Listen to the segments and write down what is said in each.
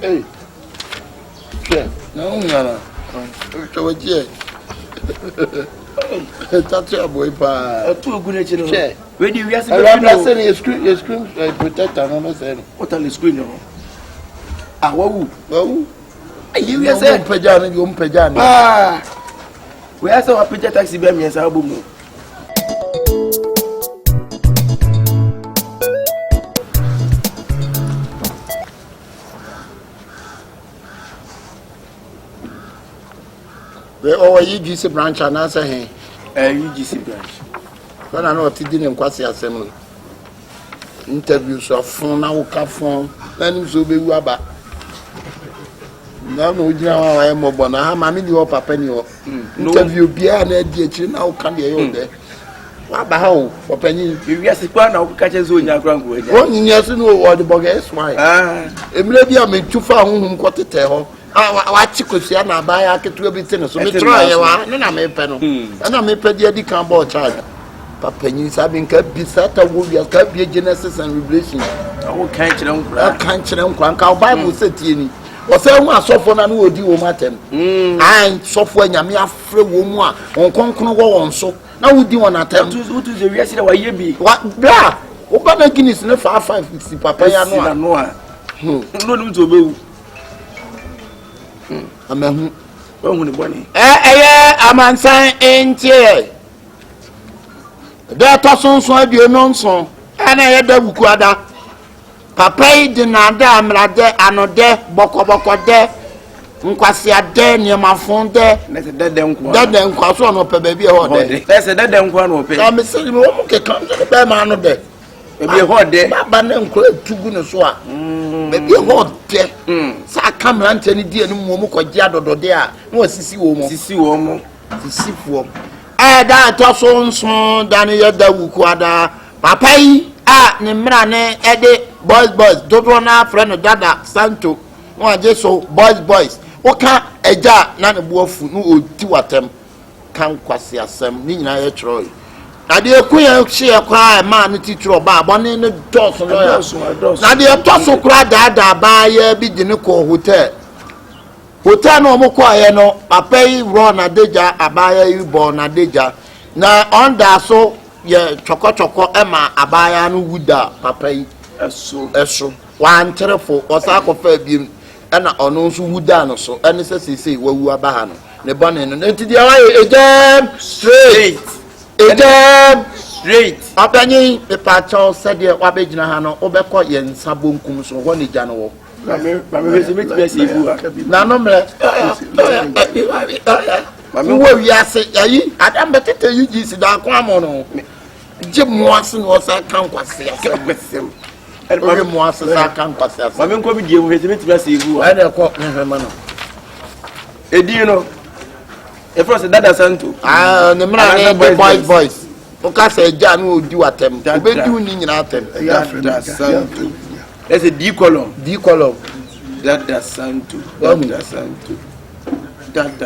Hey. Sure. No, no. So what you? That's your boy pa. Too good chino. Sure. When you yes, I'm saying you scream protect and I'm saying. What are the screen no? Ah, wo. Wo. You yes say pejana, you pejana. Ah. We are so happy taxi be me say abumu. We all UGC branch and answer him. UGC branch. When I know what did in Kwasi Assembly. Interviews of phone, now phone, then so be waba. Now no general I am mobile. Now mammy you papa you interview beer and dear now can you there. What how for penny? You yes now catches on your ground. One years know what the bogus why. Maybe I made too far home got to tell. What you could see and I buy a kit to everything. So me try and I may panel. And I may pay the Cambo child. Papa, you having kept beside a wood, you kept your genesis and revelation. I can't I'll Bible said to you. Or say, one software and would do matter. And software, Yamia free woman on Concon on so. Now would do one attempt. What is the rest of you be? What? Blah! Obama Guinness no 550 Papa. No, to be. Amen. I'm answering in here. There tossons so be non son. And I had the Bukwada. Papa did not damn like there and no there, Boko there. Unquasia there near my phone there. That's a dead them cross on up a baby or day. That's a dead them one. I'm saying, okay, come to the bear man of day. Maybe a hot day, but then quite too good as well. Maybe a hot day. So I come and any dear no more Diado there. No, Sissy woman. Sissy woman. That also son, Daniel da Wukwada. Papa, Nemrane, Eddie, boys, don't run our friend Dada Santo. No, just so, boys. What can't a jar, none of wolf, no, two at them. Can't quasi as some, Nina Troy. Now, the queer share cry, man, teacher or bar, one in the doors. Now, the apostle cried that by be the Nico Hotel. Hotel no more quiet, no, Papa run a deja, abaya you born a deja. Now, on that so, yeah, choco, Emma, abaya no wooda, Papa, so. One terrible, or sarcophagus, and on those who would so, and necessity say, where we are bahano. The bonnet and into the eye, a damn straight. Abani, the patch said, dear Wabajina Hano, Obeko, yen Sabun Kums, or one Jano. Mamma, we are saying, I am better tell you, this is our Quamono. Jim Watson was a conquest with him. And William Watson, I can't pass. I'm going to give with me. I don't call him. Edino. If I said that, I sent to the man, boys. Because a Jan will do at them. They'll be doing at them. There's a D column. That's sound to. That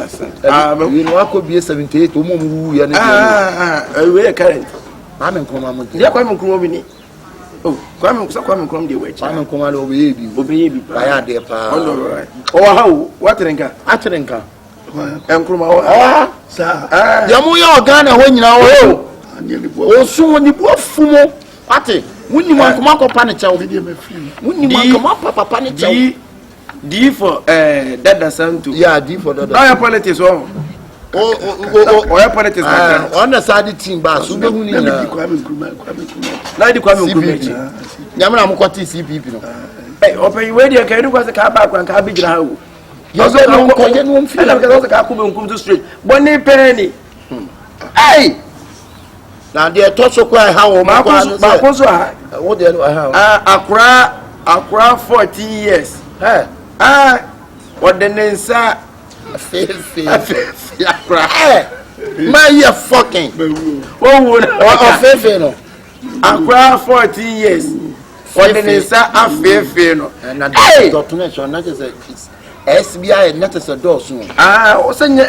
sound. You know, I could be a 78 woman who you are. We are current. I'm in command. They're coming from. Oh, come the way. I'm in command over baby. I had their power. Oh, how? What rinka? Atrinka. And Kruma, sir. Yamuya Ghana when you know. Oh, soon when you bought Fumo, Ate, when you want to mark up Panicha, when you want to mark up Panicha. D for that sound to. Yeah, D for that. Our politics, oh, politics on the side team, but who don't need the Yamam Quati CP. Hey, open your radio, can you was a car back and car big now? Yes, I don't feel like a car come to street. 1 penny. Hey! Now, they are taught so quite how Marcos what do I have? Accra 14 years. What the name, sir? My year fucking. Oh, Fefeno. Accra 14 years. What the name, sir? Fefeno. And not as a SBI and not as a door soon. What's in your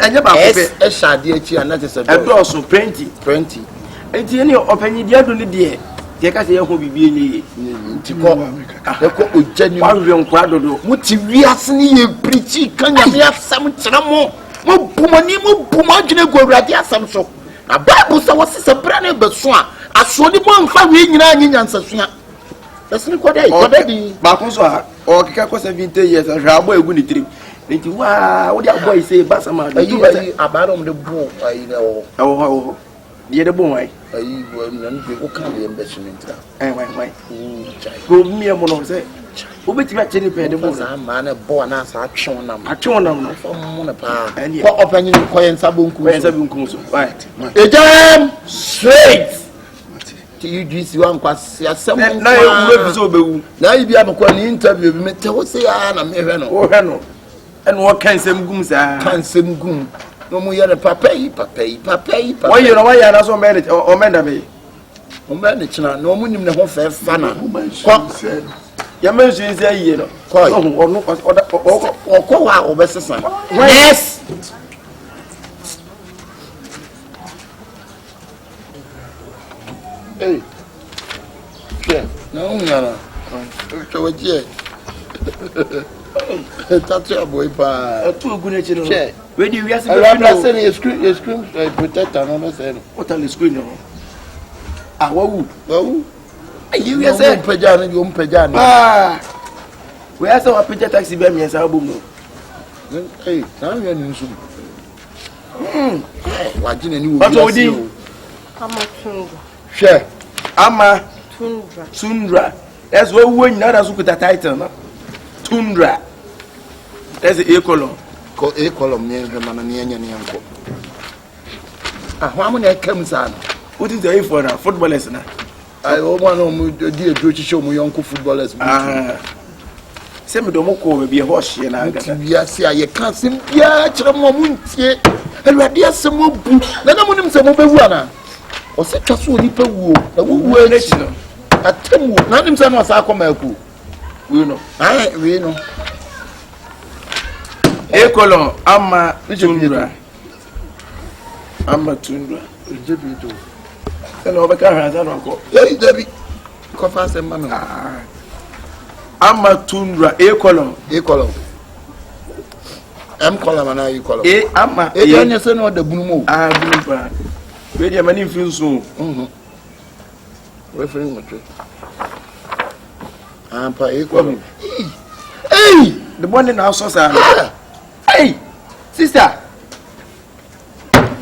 shady and not as a door soon. 20. And you open your dear. They can say, "Who be being genuine crowd. What we are seeing pretty can you have some more? Pumagina go radia some so. A Bible was a brand but swan. I saw the one family in answer. That's not what I Bakusa or Kaka 70 years and Rabo a good trip. What your boy say, Bassama? You about on the bull, I know. Oh, the other boy. I will come the investment. And my go me a mono say. Who bet you actually pay the man a born as a chon. A chon from Monapa and your opinion coin sabunku. Right. A jam straight. You just one quasi as some now you be able to interview me. Tell say, I'm a and what can some gooms can some goom. No more yet a papay. Why you know why you are so managed or manage? O manage now, no money in the whole fair fanner. Your mention is a year. Call or call out over son. Yes. Hey, no, so it's yet. That's a boy, too good. Chair. When you are saying a screen, protect another saying, what are the screen? Ah, well, you are saying, Pajana, you Pajana. Ah, we are so a picture taxi by me as album. Hey, now you're in soon. Watching a new one. I'm a tundra. Share. Ama Tundra. That's what we know as with the title. Tundra. That's a column. Called a column near the Mananian. Ah, how many comes on? What is the A for a footballers? I want to dear British show my uncle footballers. Ah, Semidomoko will be a horse. Yes, I can't see. Yeah, Chamonti. And I dear some more boot. Then I want him some more. O se twaso nipa wuo na wuo echi no atemu na nim se no sa akomaku we no e kolon ama tundra jebi to se no be ka ha za no ko e jebi ko fa se ma no ama tundra e kolon em kolon na e kolon e ama e nya se no da bunu mo bunu pa. Where your money feels so. Referring what? I'm equal. Hey, the one in the house. Hey, sister.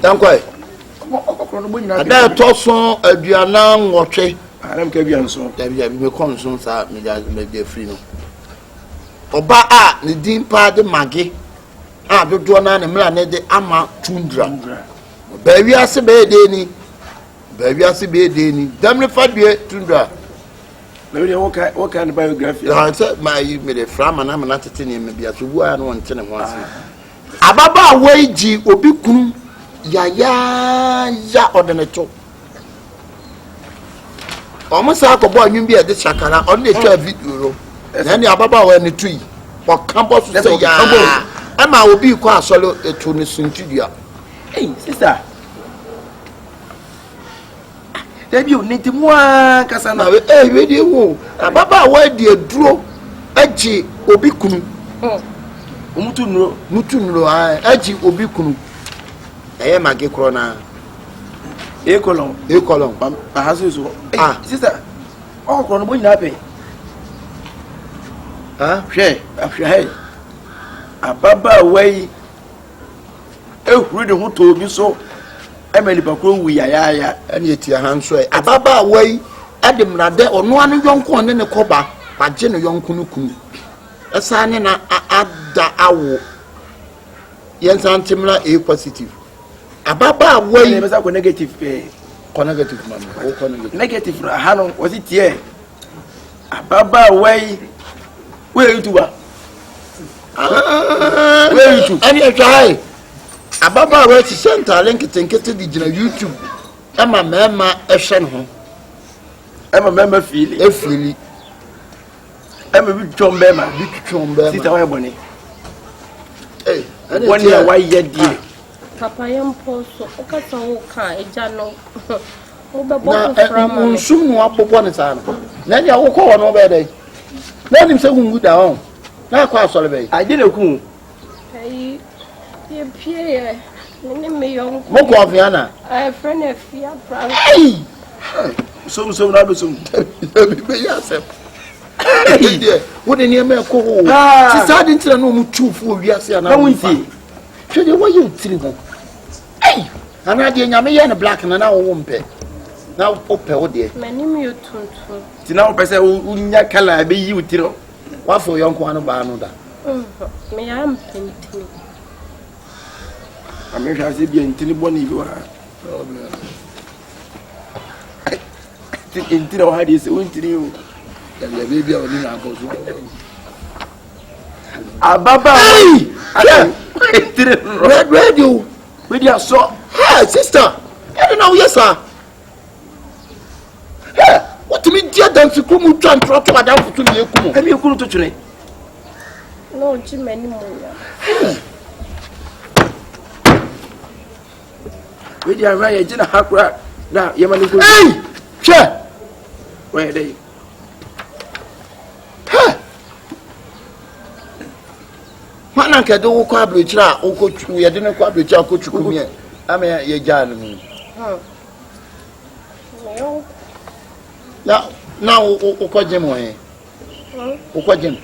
Don't quite. I toss on a Diana watch. I don't care. You so there be consumed, sir. Maybe a free no. Oba, the dean part the Maggie. Ah, the Dwana and Milan, the Ama Tundra. Baby, I say, baby, damn the fat Tundra. Maybe what kind of biography? I said, my you made a fram and I'm not telling him, maybe as you were one ten and once. Ababa wage Obikum ya or the top. Almost like a boy, you be at the Shakara only 12 euro. Then the Ababa were in the tree. Or campus to say, and I will be quite solo a Tunis in Julia. Hey, sister. There you need to more Cassana. Hey, radio. Ababa, where dear draw Edgy Obikunu. Mutunro, Edgy Obikunu. I am a gay crona. A column. I has so. Ah, sister. Oh, Colonel, we happy. Ah, share. Ababa, way. Oh, really, who told you so? Emily Pacro, we are, and yet your hands way. Ababa way, Adam Nade or no one young corn in the coba, but Jenny young Kunuku. A sign in a ada awo. Yes, antimla a positive. Ababa way was a negative pay. Negative, man. Negative, Hanon, was it here? Ababa way. Where you to? Where you to? Any try. Ababa we ti center link tinkete di gina YouTube. Ema mema ehwe no. Ema mema feel. Efili. Ema bi twom Sita wa boni. Eh, why ye die? Papa yam poso okata wo kan eja no. Unsum no apopo ne sana. Na dia wo ko no be dey. Na nim se gungu da on. Na kwa asole be. Ade na ku. Ai ye pie ne me yon. Mo ko afia na. Friend afia brand. Ai. Som na do som. Be ya sef. Wo de ne me ko ho. Ti sa de ntira no mu tufu owiase ana. Na wonti. Hwe de wo ye utiri ho. Ai. Ana de nyame ye ne black na wo mpe. Na ope wo de. Mani mi otuntu. Ti na wo pese unya kala be yi utiro. Wa fo yon ko anu ba anu da. Me am penti. America se bien ntini boni bi wa. Ti ntini wa hadi se untini o. Ya baby o ni na ko so. Ababa. Hey! Red radio. We dia so. Hey sister. I don't know yes sir. Hey, what me dia dance ko mu twan tro to adam futu me eku. E me eku to twene. No ji mani mo ya. We dia ra ye jina hakura na ye mani ko. Hey! Che. Where dey? Hey! Mana nke do ko abrochira o ko chu ye de ne ko abrochira ko chu ku me. Ame ye jan mu. Na o ko jem won. O ko jem.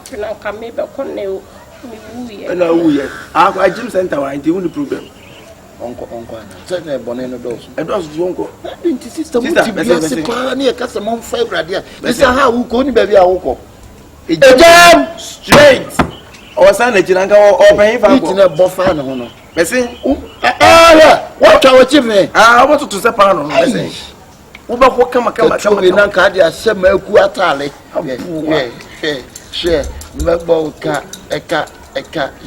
Fina kame be ko ne o mi wuye. Na wuye. A gym center wa nti uni problem. Onko na. Se na bone no do so. E do so onko. Nti sister mo ti bia se pa na e ka se mo fa ibrade a. Bisa ha wo ko ni ba bia wo ko. Ejam straight. O san na jina nka o pan fa ko. Ti na bo fa na ho no. Merci. What twa wo chi me? What to say pa no merci. Wo ba ko kama we nan ka dia se ma aku atale. She me bo ka eka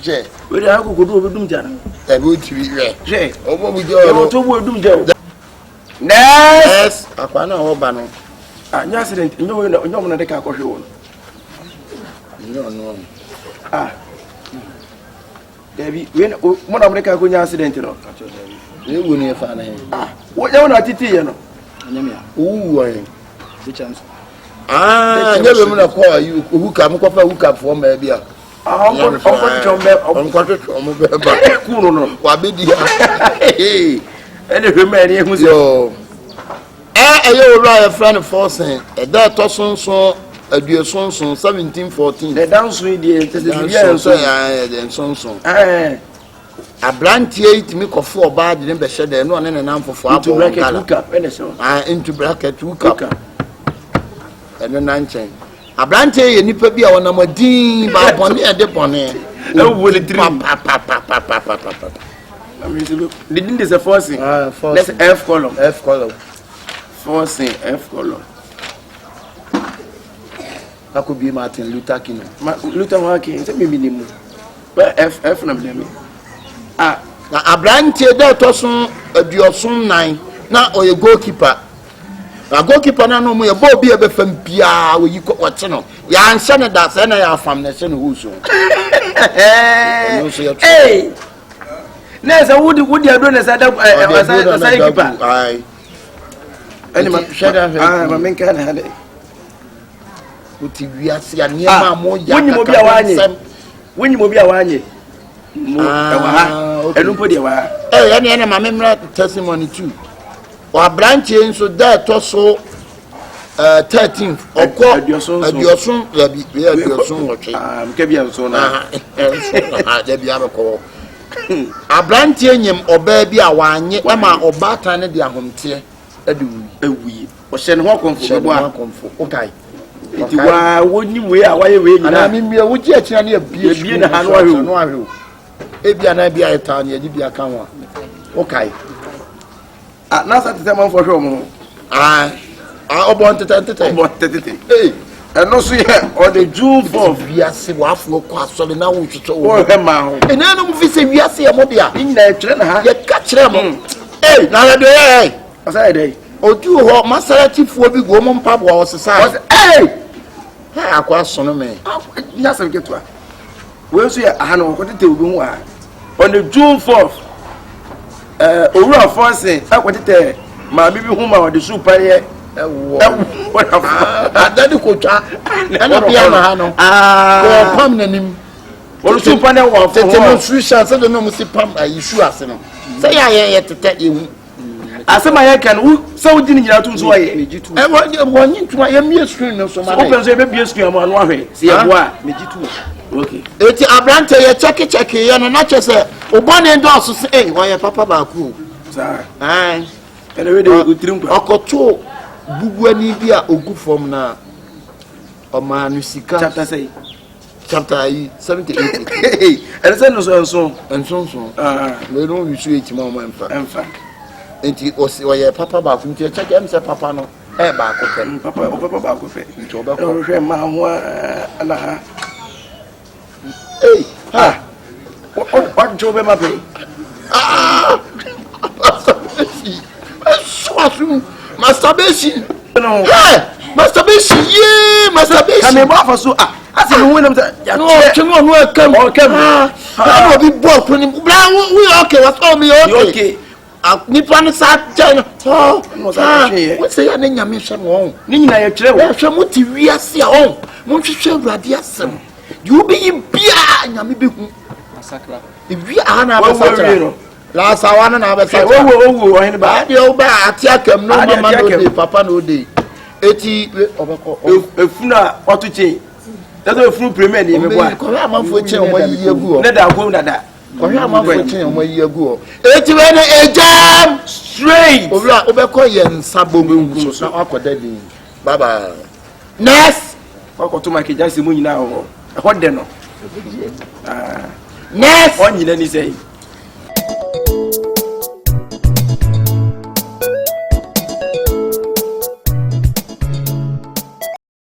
je. We dey agogo do obedum jana. E bo ti we. Je. Obo bu jo. Yo to bo edum je. Yes. Akwa na wo ba no. Nya accident nyo mo na de ka ko hwe wo. No. Debi we mo na America ko nya accident no. E wo ni fa na he. Wo nya na titi ye no. Nyame a. Wo ai. The chance. Nyebe mu na ko ayu huka mu ko fa huka fo ma bia. Onko chombe ba. Kunu no. Wa be dia. Ene hwe ma ni hu yo. Eye wo ra your friend forcing. E da to sonson aduasonson 1714. The dance we dey tese bia so ya den sonson. Abrantie itimi kofo oba de be hye de no ne nan fofo abo ngala. Into bracket hook. Eno nanchen. Abrantie ye nipa bia wona madin ba bone e de bone. E wo le dream. The thing is a forcing. Let's F column. Forcing F column. Akobi Martin Luther King. Luther King. Say me minimum. But F na me. Na abrantie de to so aduoson nan na oye goalkeeper. Na goalkeeper na no mo ye ball bi e be fam bia we yi ko wote no. Ya anse ne da se na ya fam ne se no hu so. Hey. Nessa would ado na sada keeper. Ai. Ani ma shada ma men ka na hade. Uti wiase ya niema mo ya. Wonyi mo bia wanye. Mo ha. Enu po de wa. Ene ma memra testimony too. Wa branch nso da to so 13th oko adiosun woche. Mke bia so na. Da bia ko. Abrantie nyem oba bi a wanye ma obatan ne de ahomte ewuyi. O hye ne ho konfo bo a. Okay. Iti wa woni we a waye we nyina. Ana mi mi wuji akyina na bie na ha no ahwe. Ebia na bia eta na bia kan wa. Okay. Na sa tete man for hwe mo. Obon tete. Hey. Eno so ye o de June 4 wiase wa afro ko asole na wo twetwe wo he ma ho. Ena no mu fi se wiase ye mo dia. Nyina twere na ha. Ye ka kire mo. Hey, na do ye. Asa dey. Odu ho masarati fuo bi go mo mpabo wo sesa. Hey! Ha akwa sono me. Nya sam ketua. We so ye aha no ko tete obi ho on the June 4th owura forcing akwotete ma bibi hu ma o de soup aye adani ko twa ana bia na ha no ko pam nanim o soup na wo fo tete no su sha se de no mu si pam ayisu ase no se ya ye tete ewu asema ye kan wo se wo dini nyina to so aye wo nyi ntuma ye mie screen no so ma o penso e be bie screen ma no ahwe se ye boa mejitu okay eti abrante ye check ye no na che se obone ndoso se eh wo ye papa ba ku sa ai ene we de utirim kwa okoto bubuani bi a ogu form na omanu sika chapter say chapter 78 ene se no so me no wisu ekima o emfa enti o ye papa ba ku nti check em se papa no e ba ko pe papa ba ko pe nti o ba ko hwe ma ho ala ha ha o jobe ma pe masturbation no masturbation yeah masturbation kame ba fa so ase no wonam ya no chemo no akam ha no bi ball kuni bra we okay was all me okay nipa no sa jan no sa hwe we say ya na nyame hwe mo ni nyina ya kire wo hwe mo ti wi ase a mo hwehwe awrade asem you be bia nyame be hu masakra wi ana ba sakra la sawana na be sakra wo o hin ba de o ba ati akam no mama no de papa no de eti obeko efuna otuche dazo efunu premier ni me boa ko ya manfo chen o yi agu o ne da go dada ko ya manfo chen o yi agu o eti we ne ejam straight obra obeko ye nsabo ngu so na akoda din baba next ko to ma ke jase mu nyina ho de no next o nyina ni sei